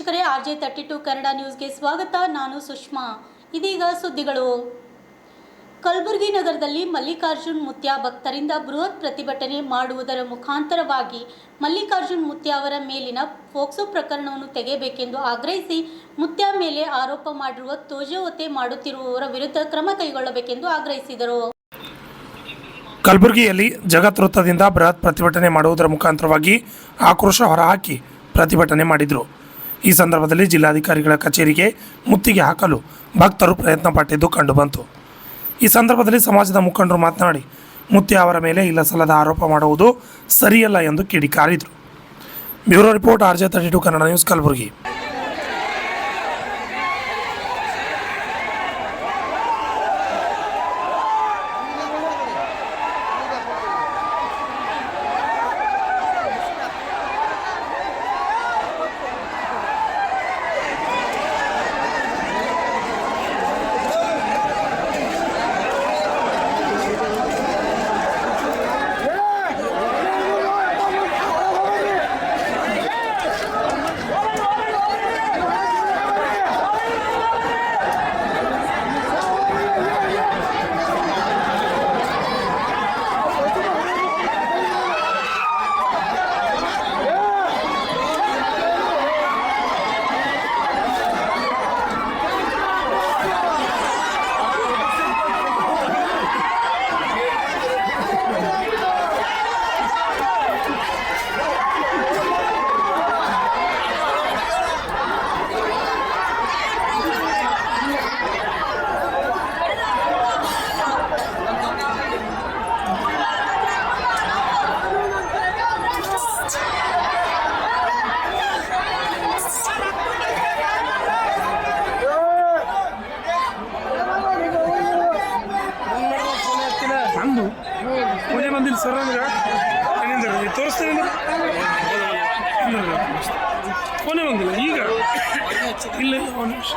ವೀಕ್ಷಕರೇ, RJ32 ಕನ್ನಡ ನ್ಯೂಸ್ಗೆ ಸ್ವಾಗತ. ನಾನು ಸುಷ್ಮಾ. ಇದೀಗ ಸುದ್ದಿಗಳು. ಕಲಬುರಗಿ ನಗರದಲ್ಲಿ ಮಲ್ಲಿಕಾರ್ಜುನ್ ಮುತ್ಯ ಭಕ್ತರಿಂದ ಬೃಹತ್ ಪ್ರತಿಭಟನೆ ಮಾಡುವುದರ ಮುಖಾಂತರವಾಗಿ ಮಲ್ಲಿಕಾರ್ಜುನ್ ಮುತ್ಯ ಅವರ ಮೇಲಿನ ಫೋಕ್ಸೋ ಪ್ರಕರಣವನ್ನು ತೆಗೆಯಬೇಕೆಂದು ಆಗ್ರಹಿಸಿ ಮುತ್ಯ ಮೇಲೆ ಆರೋಪ ಮಾಡಿರುವ ತೋಜೋವತೆ ಮಾಡುತ್ತಿರುವವರ ವಿರುದ್ಧ ಕ್ರಮ ಕೈಗೊಳ್ಳಬೇಕೆಂದು ಆಗ್ರಹಿಸಿದರು. ಕಲಬುರಗಿಯಲ್ಲಿ ಜಗತ್ ವೃತ್ತದಿಂದ ಬೃಹತ್ ಪ್ರತಿಭಟನೆ ಮಾಡುವುದರ ಮುಖಾಂತರವಾಗಿ ಆಕ್ರೋಶ ಹೊರಹಾಕಿ ಪ್ರತಿಭಟನೆ ಮಾಡಿದರು. ಈ ಸಂದರ್ಭದಲ್ಲಿ ಜಿಲ್ಲಾಧಿಕಾರಿಗಳ ಕಚೇರಿಗೆ ಮುತ್ತಿಗೆ ಹಾಕಲು ಭಕ್ತರು ಪ್ರಯತ್ನ ಪಟ್ಟಿದ್ದು ಕಂಡುಬಂತು. ಈ ಸಂದರ್ಭದಲ್ಲಿ ಸಮಾಜದ ಮುಖಂಡರು ಮಾತನಾಡಿ ಮುತ್ಯ ಅವರ ಮೇಲೆ ಇಲ್ಲಸಲ್ಲದ ಆರೋಪ ಮಾಡುವುದು ಸರಿಯಲ್ಲ ಎಂದು ಕಿಡಿಕಾರಿದರು. Bureau report, RJ32 Kannada news, Kalaburagi. ಪೂಜೆ ಬಂದಿಲ್ಲ ಸರ್ ಅಂದ್ರೆ ತೋರಿಸ್ತೇನೆ ಫೋನೇ ಬಂದಿಲ್ಲ ಈಗ ಇಲ್ಲ ಒಂದು ನಿಮಿಷ.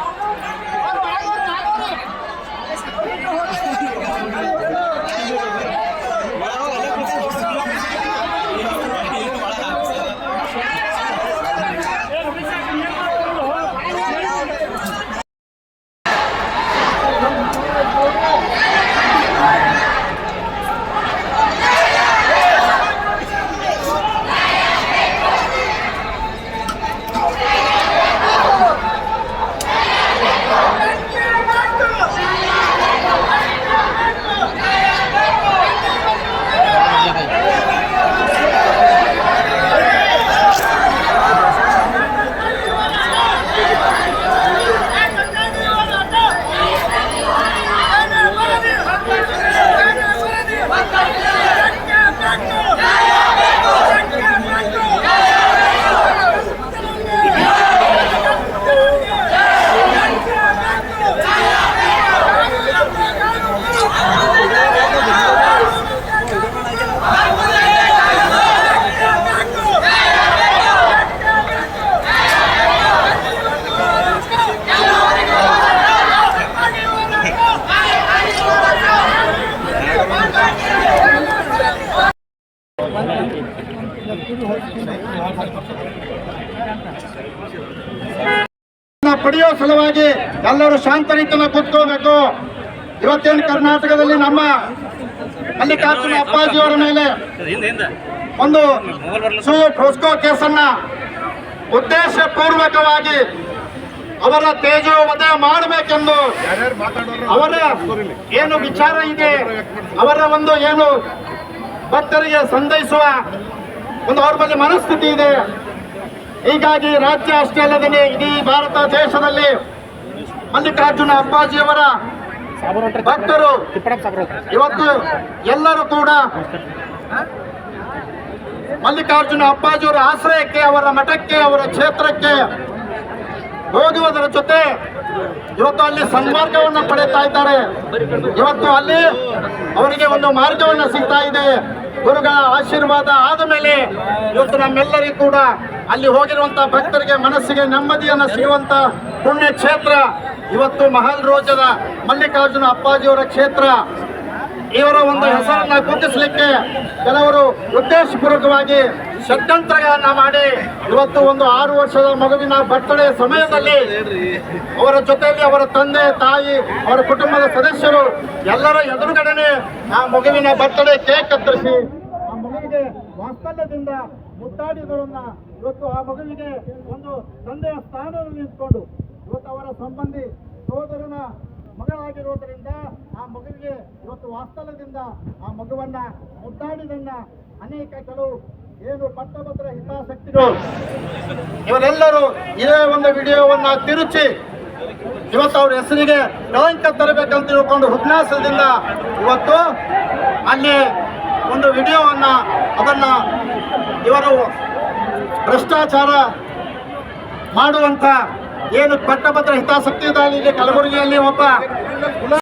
ಪಡೆಯೋ ಸಲುವಾಗಿ ಎಲ್ಲರೂ ಶಾಂತ ರೀತಿಯಲ್ಲಿ ಕೂತ್ಕೋಬೇಕು. ಇವತ್ತೇನು ಕರ್ನಾಟಕದಲ್ಲಿ ನಮ್ಮ ಮಲ್ಲಿಕಾರ್ಜುನ ಅಪ್ಪಾಜಿಯವರ ಮೇಲೆ ಒಂದು ಫೋಕ್ಸೋ ಕೇಸನ್ನ ಉದ್ದೇಶ ಪೂರ್ವಕವಾಗಿ ಅವರ ತೇಜೋವಧೆ ಮಾಡಬೇಕೆಂದು ಅವರ ಏನು ವಿಚಾರ ಇದೆ, ಅವರ ಒಂದು ಏನು ಭಕ್ತರಿಗೆ ಸಂತೈಸುವ ಒಂದು ಅವ್ರ ಬಗ್ಗೆ ಮನಸ್ಥಿತಿ ಇದೆ. ಹೀಗಾಗಿ ರಾಜ್ಯ ಅಷ್ಟೇ ಅಲ್ಲದೆ ಇಡೀ ಭಾರತ ದೇಶದಲ್ಲಿ ಮಲ್ಲಿಕಾರ್ಜುನ ಅಪ್ಪಾಜಿಯವರ ಭಕ್ತರು ಇವತ್ತು ಎಲ್ಲರೂ ಕೂಡ ಮಲ್ಲಿಕಾರ್ಜುನ ಅಪ್ಪಾಜಿಯವರ ಆಶ್ರಯಕ್ಕೆ, ಅವರ ಮಠಕ್ಕೆ, ಅವರ ಕ್ಷೇತ್ರಕ್ಕೆ ಹೋಗುವುದರ ಜೊತೆ ಇವತ್ತು ಅಲ್ಲಿ ಸನ್ಮಾರ್ಗವನ್ನು ಪಡೆಯುತ್ತಾ ಇದ್ದಾರೆ. ಇವತ್ತು ಅಲ್ಲಿ ಅವರಿಗೆ ಒಂದು ಮಾರ್ಗವನ್ನು ಸಿಗ್ತಾ ಇದೆ. ಗುರುಗಳ ಆಶೀರ್ವಾದ ಆದ ಮೇಲೆ ಇವತ್ತು ನಮ್ಮೆಲ್ಲರಿಗೂ ಕೂಡ ಅಲ್ಲಿ ಹೋಗಿರುವಂತಹ ಭಕ್ತರಿಗೆ ಮನಸ್ಸಿಗೆ ನೆಮ್ಮದಿಯನ್ನು ಸಿಗುವಂತ ಪುಣ್ಯ ಕ್ಷೇತ್ರ ಇವತ್ತು ಮಹಲ್ ರೋಜದ ಮಲ್ಲಿಕಾರ್ಜುನ ಅಪ್ಪಾಜಿಯವರ ಕ್ಷೇತ್ರ. ಇವರ ಒಂದು ಹೆಸರನ್ನ ಕುಗ್ಗಿಸಲಿಕ್ಕೆ ಕೆಲವರು ಉದ್ದೇಶಪೂರ್ವಕವಾಗಿ ಷಡ್ಯಂತ್ರಗಳನ್ನ ಮಾಡಿ ಇವತ್ತು ಒಂದು 6 ವರ್ಷದ ಮಗುವಿನ ಬರ್ತಡೇ ಸಮಯದಲ್ಲಿ ಅವರ ಜೊತೆಯಲ್ಲಿ ಅವರ ತಂದೆ ತಾಯಿ ಅವರ ಕುಟುಂಬದ ಸದಸ್ಯರು ಎಲ್ಲರ ಎದುರುಗಡೆನೆ ಆ ಮಗುವಿನ ಬರ್ತಡೇ ಕೇಕ್ ಕತ್ತರಿಸಿ ಆ ಮಗುವಿಗೆ ವಾತ್ಸಲ್ಯದಿಂದ ಮುದ್ದಾಡಿದರನ್ನ ಇವತ್ತು ಆ ಮಗುವಿಗೆ ಒಂದು ತಂದೆಯ ಸ್ಥಾನದಲ್ಲಿ ನಿಂತ್ಕೊಂಡು ಇವತ್ತು ಅವರ ಸಂಬಂಧಿ ಸೋದರನ ಮಗಳಾಗಿರುವುದರಿಂದ ಆ ಮಗುವಿಗೆ ಇವತ್ತು ವಾತ್ಸಲ್ಯದಿಂದ ಆ ಮಗುವನ್ನ ಮುದ್ದಾಡಿದನ್ನ ಅನೇಕ ಕೆಲವು ಏನು ಪಟ್ಟಭದ್ರ ಹಿತಾಸಕ್ತಿಗಳು ಇವರೆಲ್ಲರೂ ಇದೇ ಒಂದು ವಿಡಿಯೋವನ್ನ ತಿರುಚಿ ಇವತ್ತು ಅವ್ರ ಹೆಸರಿಗೆ ಕಳಂಕ ತರಬೇಕಂತ ತಿಳ್ಕೊಂಡು ಹುದ್ನಾಸದಿಂದ ಇವತ್ತು ಅಲ್ಲಿ ಒಂದು ವಿಡಿಯೋವನ್ನ ಅದನ್ನ ಇವರು ಭ್ರಷ್ಟಾಚಾರ ಮಾಡುವಂತ ಏನು ಪಟ್ಟಭದ್ರ ಹಿತಾಸಕ್ತಿ ಇಲ್ಲಿ ಕಲಬುರಗಿಯಲ್ಲಿ ಒಬ್ಬ